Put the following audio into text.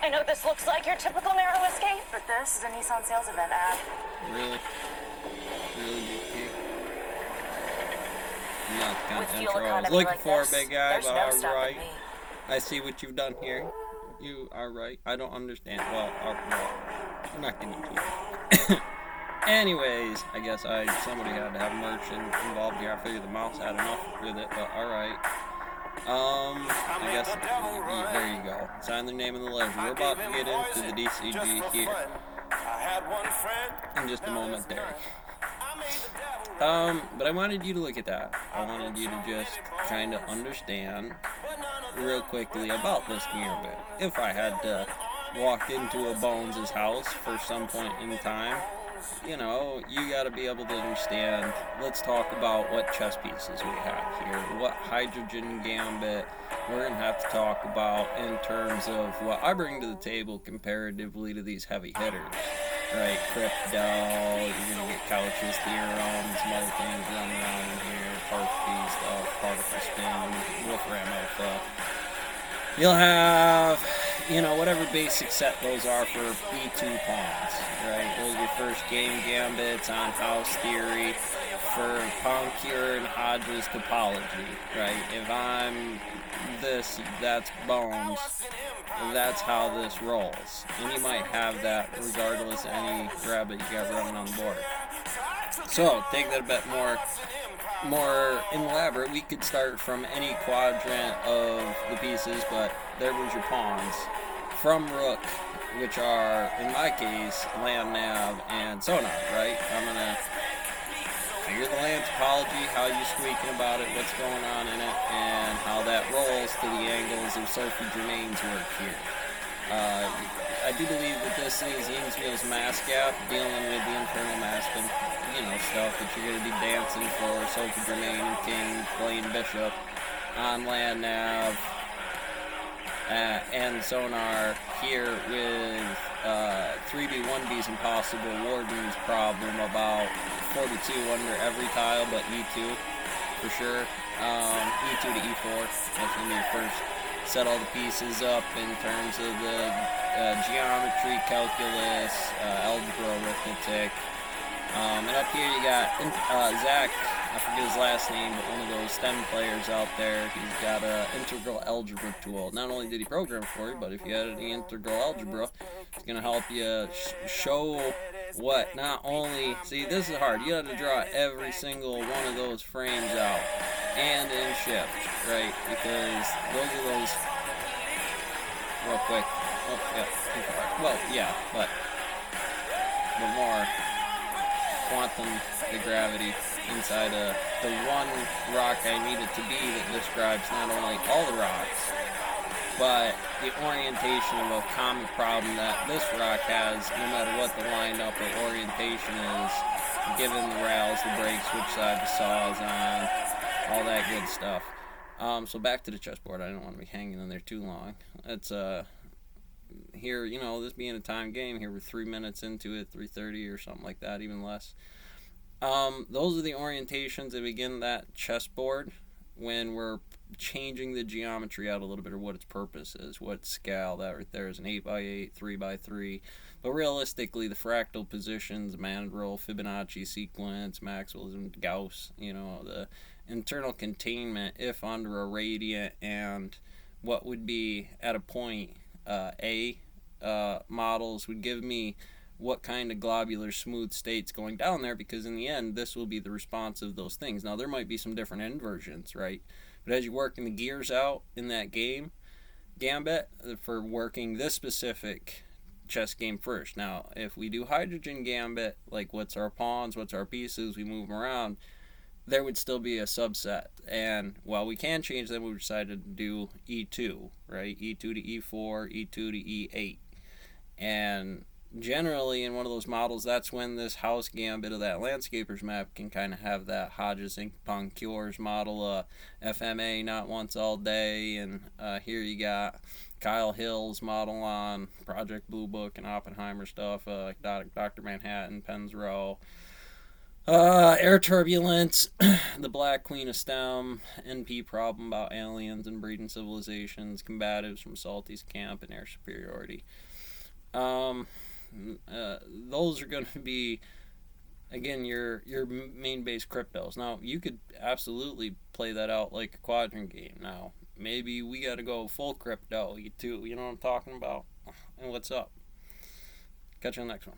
I know this looks like your typical narrow escape, but this is a Nissan sales event ad. Really? Really, BK? Not the With content fuel I was economy looking like for, this, big guy, there's but no stopping alright. me. I see what you've done here. You are right. I don't understand. Well, I'm not getting into it. Anyways, I guess somebody had to have merchant involved here. I figured the mouse had enough with it, but alright. I guess there you go. Sign their name in the ledger. We're about to get into the DCG here in just a moment there. But I wanted you to look at that. I wanted you to just kind of understand real quickly about this gambit. If I had to walk into a Bones' house for some point in time, you know, you got to be able to understand. Let's talk about what chess pieces we have here. What hydrogen gambit we're going to have to talk about in terms of what I bring to the table comparatively to these heavy hitters. Right, criptoe, you're going to get couches, theorems, some other things running around in here, particle stuff, particle spin, Wolfram Alpha. You'll have, you know, whatever basic set those are for B2 pawns, right? Those are your first game gambits on house theory for pawn cure and Hodge's topology, right? If I'm this, that's Bones. That's how this rolls. And you might have that regardless of any rabbit you got running on the board. So, take that a bit more elaborate. We could start from any quadrant of the pieces, but there was your pawns. From rook, which are, in my case, land nav and sonar, right? I'm going to figure the land topology, how you're squeaking about it, what's going on in it, and how that rolls to the angles of Sophie Germain's work here. I do believe that this is Ying's mass gap, dealing with the internal mass, you know, stuff that you're going to be dancing for Sophie Germain and King playing Bishop on land nav and sonar here with 3B, 1B's impossible. Warden's problem about 42 under every tile, but E2 for sure. E2 to E4. That's when you first set all the pieces up in terms of the geometry, calculus, algebra, arithmetic. And up here you got Zach, I forget his last name, but one of those STEM players out there. He's got an integral algebra tool. Not only did he program for you, but if you had any integral algebra, it's going to help you show what not only... See, this is hard. You have to draw every single one of those frames out and in shift, right? Because those are those... Real quick. Oh, yeah, too far. Well, yeah, but more quantum the gravity inside of the one rock I need it to be that describes not only all the rocks, but the orientation of a common problem that this rock has, no matter what the lineup or orientation is, given the rails, the brakes, which side the saw is on, all that good stuff. So back to the chessboard. I don't want to be hanging in there too long. It's here, you know, this being a time game, here we're 3 minutes into it, 3:30 or something like that, even less. Those are the orientations that begin that chessboard when we're changing the geometry out a little bit, or what its purpose is, what scale. That right there is an 8x8, 3x3. But realistically, the fractal positions, Mandrel, Fibonacci sequence, Maxwell's and Gauss, you know, the internal containment if under a radiant, and what would be at a point A models would give me what kind of globular smooth states going down there, because in the end this will be the response of those things. Now there might be some different inversions, right? But as you're working the gears out in that gambit for working this specific chess game first. Now if we do hydrogen gambit, like what's our pawns, what's our pieces, we move them around, there would still be a subset. And while we can change them, we decided to do E2, right? E2 to E4, E2 to E8. And generally in one of those models, that's when this house gambit of that landscapers map can kind of have that Hodges and Poncures model, FMA not once all day, and here you got Kyle Hill's model on Project Blue Book and Oppenheimer stuff, like Dr. Manhattan, Penn's Row, Air turbulence, the Black Queen of STEM, NP problem about aliens and breeding civilizations, combatives from Salty's camp, and air superiority. Um, those are going to be, again, your main base cryptos. Now you could absolutely play that out like a quadrant game. Now maybe we got to go full crypto. You know what I'm talking about. And what's up? Catch you on the next one.